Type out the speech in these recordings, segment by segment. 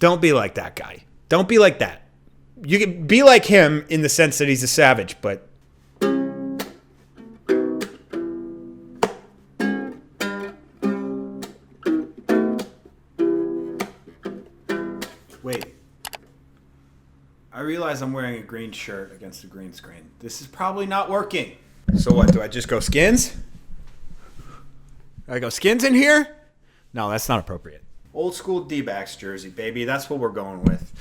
Don't be like that guy. Don't be like that. You can be like him in the sense that he's a savage, but... Wait. I realize I'm wearing a green shirt against a green screen. This is probably not working. So what, do I just go skins? Do I go skins in here? No, that's not appropriate. Old school D-backs jersey, baby. That's what we're going with.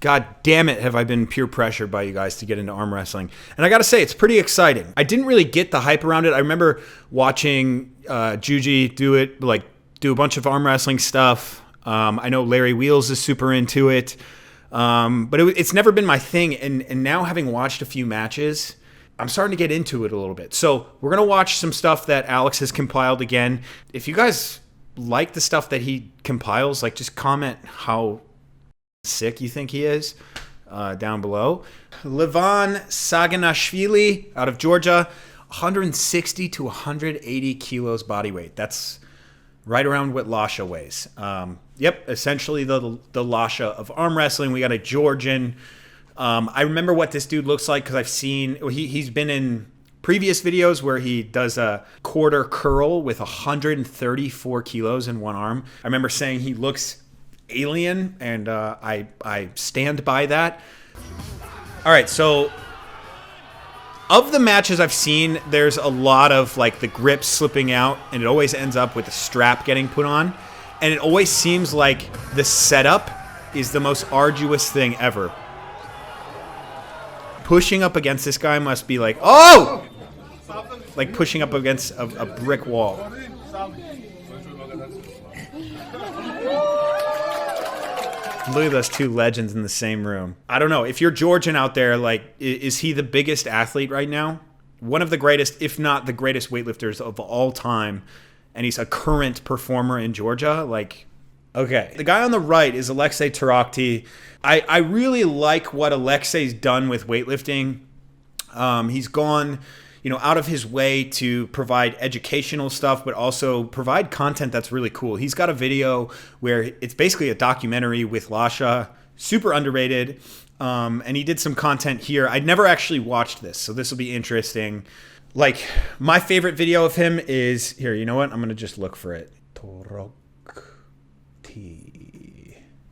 God damn it, have I been peer pressured by you guys to get into arm wrestling. And I got to say, it's pretty exciting. I didn't really get the hype around it. I remember watching Juji do a bunch of arm wrestling stuff. I know Larry Wheels is super into it. But it's never been my thing. And now having watched a few matches, I'm starting to get into it a little bit. So we're going to watch some stuff that Alex has compiled again. If you guys like the stuff that he compiles, like just comment how sick you think he is down below. Levan Saganashvili out of Georgia, 160 to 180 kilos body weight. That's right around what Lasha weighs. Yep, essentially the Lasha of arm wrestling. We got a Georgian. I remember what this dude looks like because I've seen, he's been in previous videos where he does a quarter curl with 134 kilos in one arm. I remember saying he looks alien, and I stand by that. All right, so of the matches I've seen, there's a lot of like the grip slipping out, and it always ends up with a strap getting put on. And it always seems like the setup is the most arduous thing ever. Pushing up against this guy must be like, oh! Like pushing up against a brick wall. Look at those two legends in the same room. I don't know. If you're Georgian out there, like, is he the biggest athlete right now? One of the greatest, if not the greatest weightlifters of all time. And he's a current performer in Georgia. Like, okay. The guy on the right is Alexi Tarakti. I really like what Alexei's done with weightlifting. He's gone, out of his way to provide educational stuff, but also provide content that's really cool. He's got a video where it's basically a documentary with Lasha, super underrated. And he did some content here. I'd never actually watched this, so this will be interesting. Like, my favorite video of him is, here, you know what? I'm going to just look for it. Tarakti.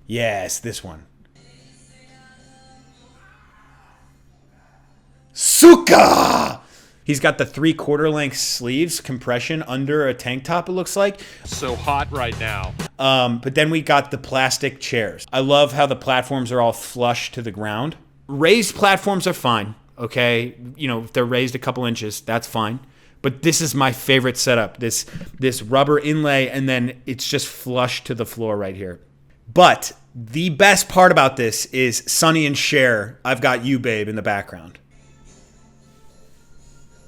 Yes, this one. Suka! He's got the 3/4 length sleeves, compression under a tank top, it looks like. So hot right now. But then we got the plastic chairs. I love how the platforms are all flush to the ground. Raised platforms are fine, okay? If they're raised a couple inches, that's fine. But this is my favorite setup. This rubber inlay, and then it's just flush to the floor right here. But the best part about this is Sonny and Cher, I've Got You, Babe, in the background.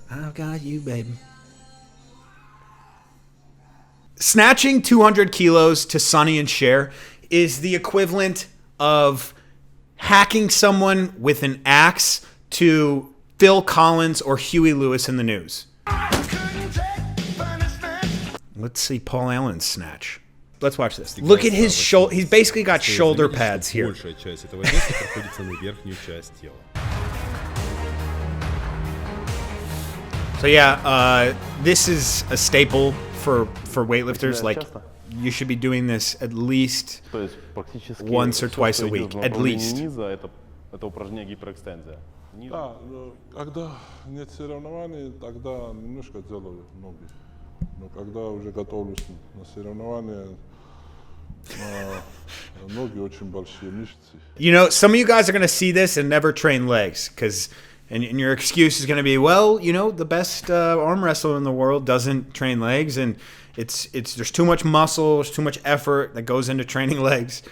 I've got you, baby. Snatching 200 kilos to Sonny and Cher is the equivalent of hacking someone with an axe to Phil Collins or Huey Lewis in the News. Let's see Paul Allen's snatch. Let's watch this. Look at his shoulder. He's basically got shoulder pads here. So yeah, this is a staple for weightlifters. Like, you should be doing this at least once or twice a week, at least. Да, когда нет соревнований, тогда немножко делаю ноги. Но когда уже готовлюсь на соревнования, ноги очень большие мышцы. Some of you guys are going to see this and never train legs, and your excuse is going to be, well, the best arm wrestler in the world doesn't train legs, and there's too much muscle, there's too much effort that goes into training legs.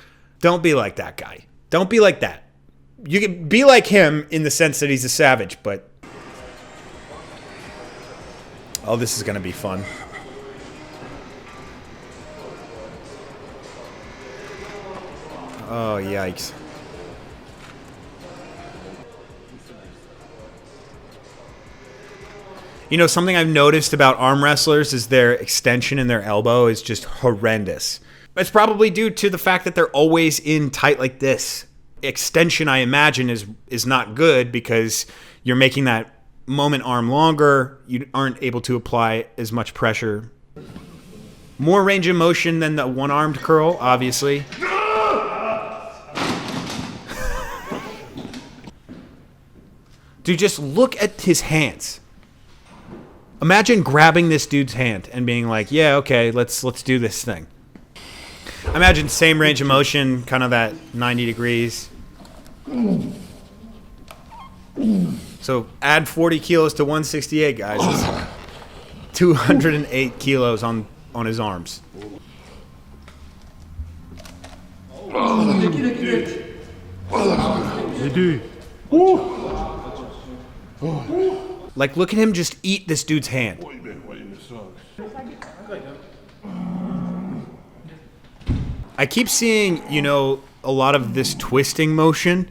Don't be like that guy. Don't be like that. You can be like him in the sense that he's a savage, but... Oh, this is going to be fun. Oh, yikes. Something I've noticed about arm wrestlers is their extension in their elbow is just horrendous. It's probably due to the fact that they're always in tight like this. Extension, I imagine, is not good because you're making that moment arm longer. You aren't able to apply as much pressure. More range of motion than the one-armed curl, obviously. Dude, just look at his hands. Imagine grabbing this dude's hand and being like, yeah, okay, let's do this thing. Imagine same range of motion, kind of that 90 degrees. So add 40 kilos to 168, guys. It's 208 kilos on his arms. Like, look at him just eat this dude's hand. I keep seeing, a lot of this twisting motion.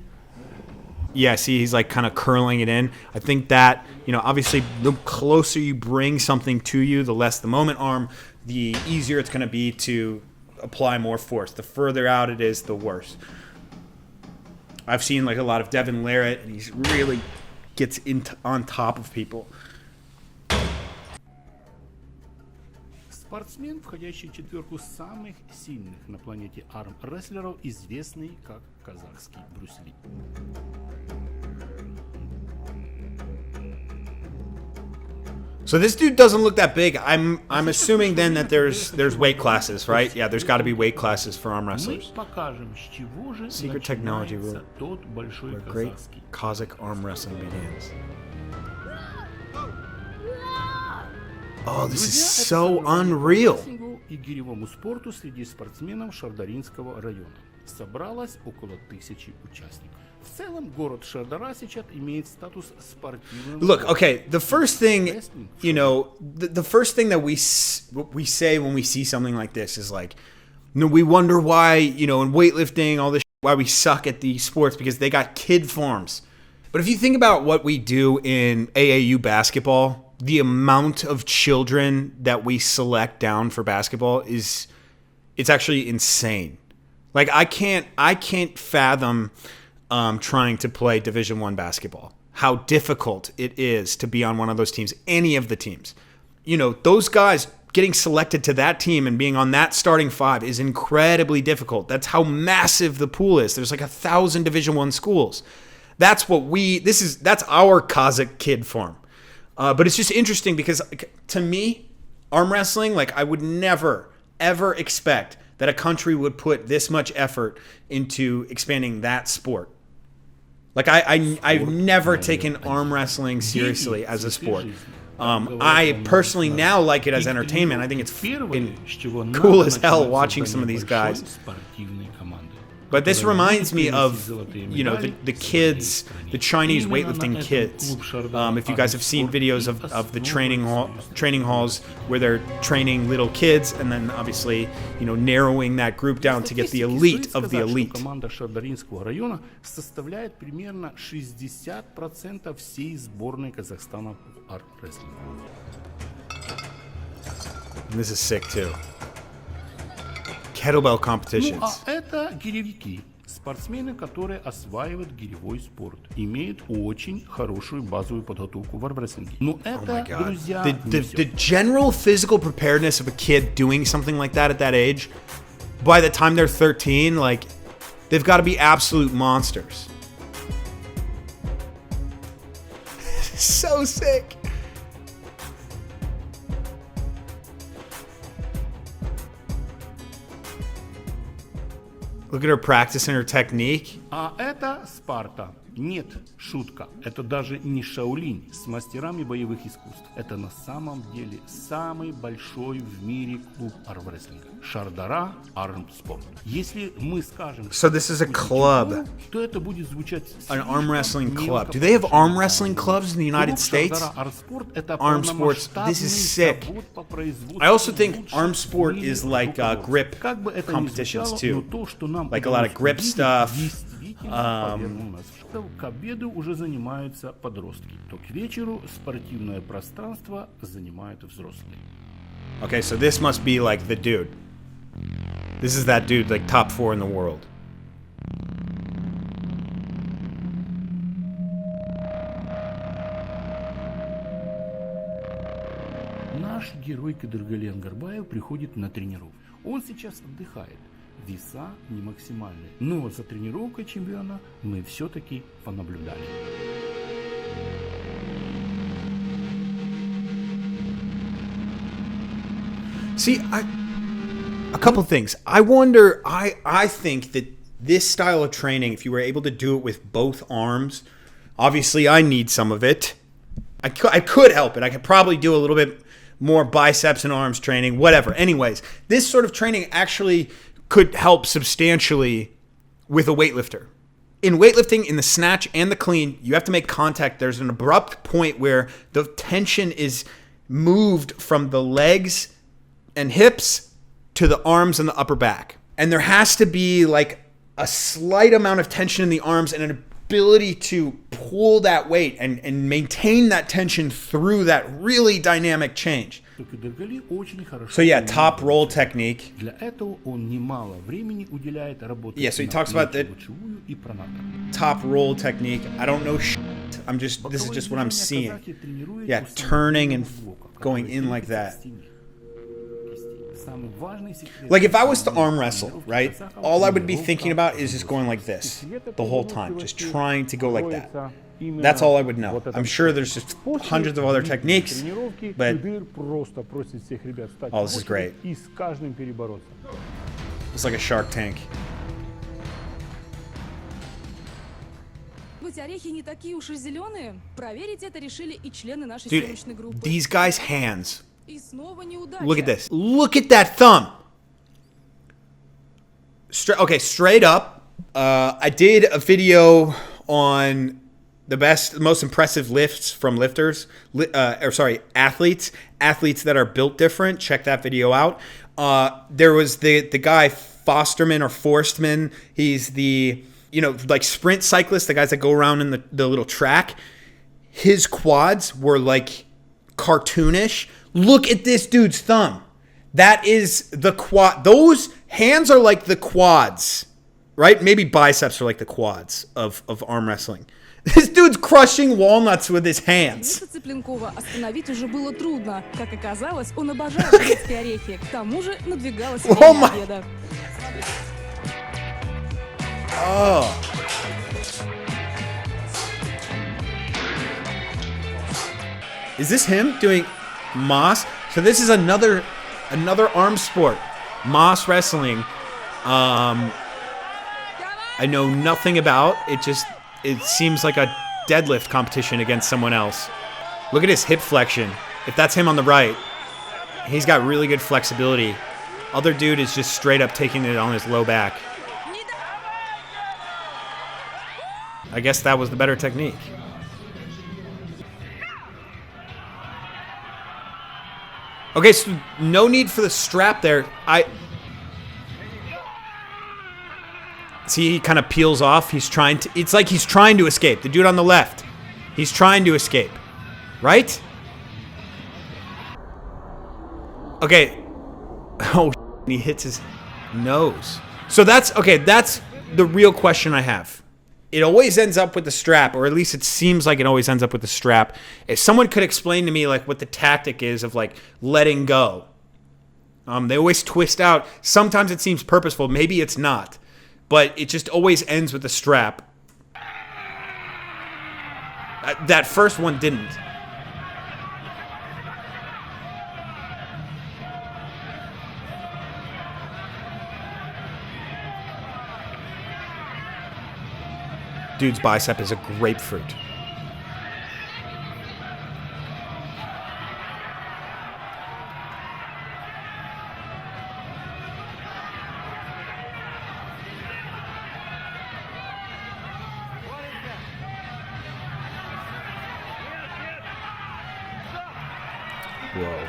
Yeah, see, he's like kind of curling it in. I think that, obviously the closer you bring something to you, the less the moment arm, the easier it's going to be to apply more force. The further out it is, the worse. I've seen like a lot of Devin Larratt, and he's really gets on top of people. Спортсмен, входящий в четверку самых сильных на планете арм-рестлеров, известный как казахский Брюс Ли. So this dude doesn't look that big. I'm assuming then that there's weight classes, right? Yeah, there's got to be weight classes for arm wrestlers. Secret technology where great Kazakh arm wrestling begins. Oh, this is so unreal. И гиревому спорту среди спортсменов Шардаринского района собралось около 1000 участников. В целом город Шардара сейчас имеет статус спортивного. Look, okay, the first thing, the first thing that we say when we see something like this is like, we wonder why, in weightlifting, all this, why we suck at these sports because they got kid forms. But if you think about what we do in AAU basketball, the amount of children that we select down for basketball it's actually insane. Like I can't fathom trying to play Division I basketball. How difficult it is to be on one of those teams, any of the teams. Those guys getting selected to that team and being on that starting five is incredibly difficult. That's how massive the pool is. There's like 1,000 Division I schools. That's that's our Kazakh kid form. But it's just interesting because to me, arm wrestling, like I would never, ever expect that a country would put this much effort into expanding that sport. Like I've never taken arm wrestling seriously as a sport. I personally now like it as entertainment. I think it's cool as hell watching some of these guys. But this reminds me of, the kids, the Chinese weightlifting kids. If you guys have seen videos of the training halls where they're training little kids and then obviously, narrowing that group down to get the elite of the elite. Команда Шардаринского района составляет примерно 60% всей сборной Казахстана в арм-рестлинге. And this is sick too. Kettlebell competitions. Это гиревики. Спортсмены, которые осваивают гиревой спорт, имеют очень хорошую базовую подготовку в армрестлинге. Но это, друзья, the general physical preparedness of a kid doing something like that at that age, by the time they're 13, like, they've got to be absolute monsters. So sick. Look at her practicing her technique. А это Спарта. Нет, шутка. Это даже не Шаолинь с мастерами боевых искусств. Это на самом деле самый большой в мире клуб армрестлинга. Шардара Армспорт. Если мы скажем, so this is a club, то это будет звучать an arm wrestling club. Do they have arm wrestling clubs in the United States? Arm sports. This is sick. I also think arm sport is like grip competitions too. Like a lot of grip stuff. К обеду уже занимаются подростки, то к вечеру спортивное пространство занимают взрослые. Okay, so this must be like the dude. This is that dude, like top 4 in the world. Наш герой Кадыргален Горбаев приходит на тренировку. Он сейчас отдыхает. Веса не максимальные. Но за тренировкой чемпиона мы все-таки понаблюдали. See, a couple things. I wonder, I think that this style of training, if you were able to do it with both arms, obviously I need some of it. I could help it. I could probably do a little bit more biceps and arms training, whatever. Anyways, this sort of training actually could help substantially with a weightlifter. In weightlifting, in the snatch and the clean, you have to make contact. There's an abrupt point where the tension is moved from the legs and hips to the arms and the upper back. And there has to be like a slight amount of tension in the arms and an ability to pull that weight and maintain that tension through that really dynamic change. So yeah, top roll technique. Yeah, so he talks about the top roll technique. I don't know shit. This is just what I'm seeing. Yeah, turning and going in like that. Like if I was to arm wrestle, right, all I would be thinking about is just going like this the whole time, just trying to go like that. That's all I would know. I'm sure there's just hundreds of other techniques, but oh, this is great. It's like a Shark Tank. Dude, these guys' hands. Look at this. Look at that thumb. Straight up. I did a video on the most impressive lifts from lifters. Athletes that are built different. Check that video out. There was the guy Fosterman or Forstman. He's the like sprint cyclist, the guys that go around in the little track. His quads were like cartoonish. Look at this dude's thumb. That is the quad. Those hands are like the quads, right? Maybe biceps are like the quads of arm wrestling. This dude's crushing walnuts with his hands. Oh my. Oh. Is this him doing Moss? So this is another arm sport, Moss wrestling. I know nothing about it. It seems like a deadlift competition against someone else. Look at his hip flexion. If that's him on the right, he's got really good flexibility. Other dude is just straight up taking it on his low back. I guess that was the better technique. Okay, so no need for the strap there. See, he kind of peels off. It's like he's trying to escape. The dude on the left, he's trying to escape, right? Okay. Oh, he hits his nose. So that's the real question I have. It always ends up with the strap, or at least it seems like it always ends up with the strap. If someone could explain to me like what the tactic is of like letting go. They always twist out. Sometimes it seems purposeful. Maybe it's not. But it just always ends with the strap. That first one didn't. Dude's bicep is a grapefruit. Whoa.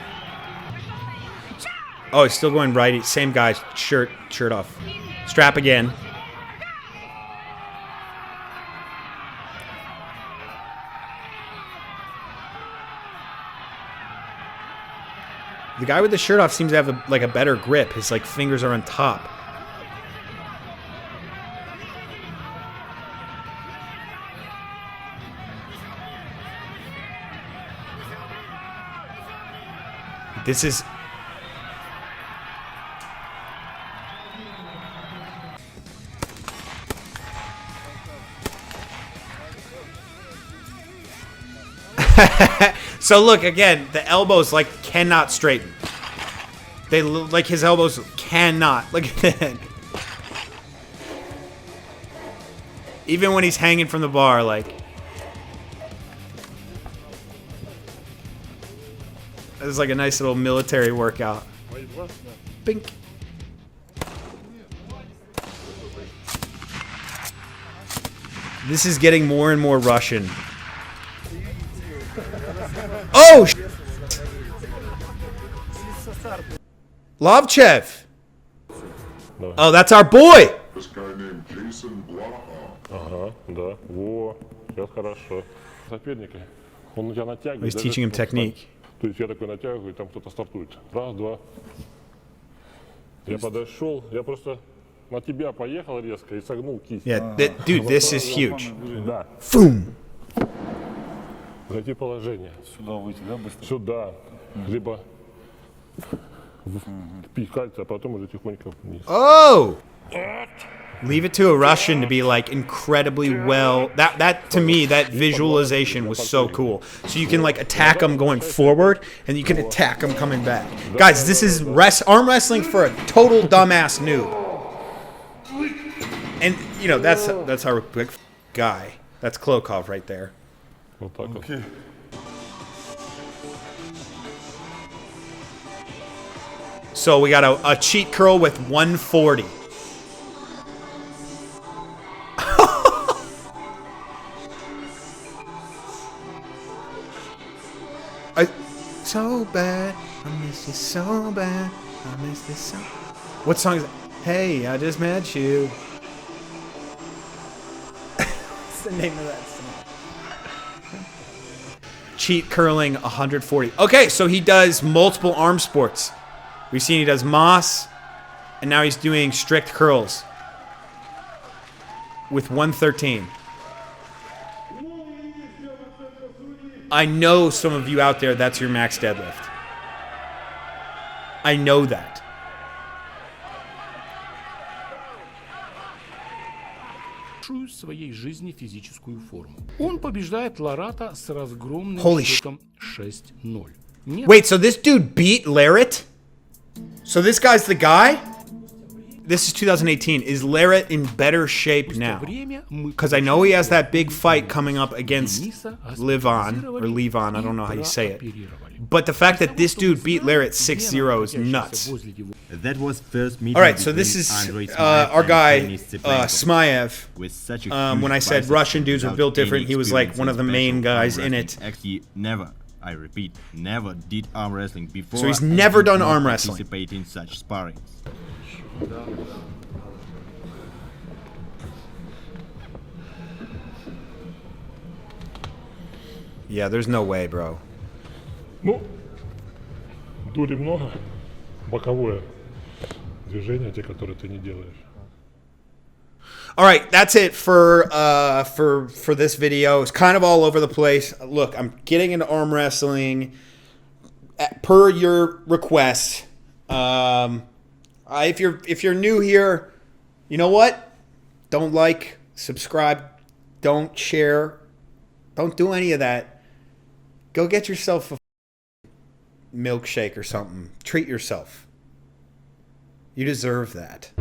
Oh, he's still going righty. Same guy, shirt off. Strap again. The guy with the shirt off seems to have a better grip. His fingers are on top. This is... So look, again, the elbows like cannot straighten. They like his elbows cannot. Look at that. Even when he's hanging from the bar, like. It's like a nice little military workout. Bink. This is getting more and more Russian. Oh, Lovchev. Oh, that's our boy. This guy named Jason Blaha. Ага, да. Во, сейчас хорошо. Соперника. Он на тебя натягивает. He's teaching him technique. То есть я такой натягиваю, и там кто-то стартует. Раз, два. Я подошел, я просто на тебя поехал резко и согнул кисть. Yeah, dude, this is huge. Да. Boom. Зайти положение. Сюда выйти, да, быстро? Сюда. Либо впить кальций, а потом уже тихонько вниз. Oh! Leave it to a Russian to be like incredibly well. That to me, that visualization was so cool. So you can like attack him going forward, and you can attack him coming back. Guys, this is arm wrestling for a total dumbass noob. And you know that's our big guy. That's Klokov right there. Вот так вот. So we got a cheat curl with 140. So bad, I miss you so bad, I miss this so. What song is that? Hey, I just met you. What's the name of that song? Cheat curling 140. Okay, so he does multiple arm sports. We've seen he does Moss, and now he's doing strict curls with 113. I know some of you out there, that's your max deadlift. I know that. Своей жизни физическую форму. Он побеждает Ларата с разгромным Holy счетом 6-0. Wait, so this dude beat Larrett? So this guy's the guy? This is 2018. Is Larrett in better shape now? Because I know he has that big fight coming up against Levon, or Levon, I don't know how you say it. But the fact that this dude beat Larrett 6-0 is nuts. That was first meeting. All right, so this is our guy, Smaev. When I said Russian dudes were built different, he was like one of the main guys in it. Actually, never, I repeat, never did arm wrestling before. So he's never done arm wrestling. Participate in such sparring. Yeah, there's no way, bro. Ну, дури много. Боковое движение, те, которые ты не делаешь. All right, that's it for this video. It's kind of all over the place. Look, I'm getting into arm wrestling per your request. If you're new here, you know what? Don't like, subscribe, don't share, don't do any of that. Go get yourself a milkshake or something. Treat yourself. You deserve that.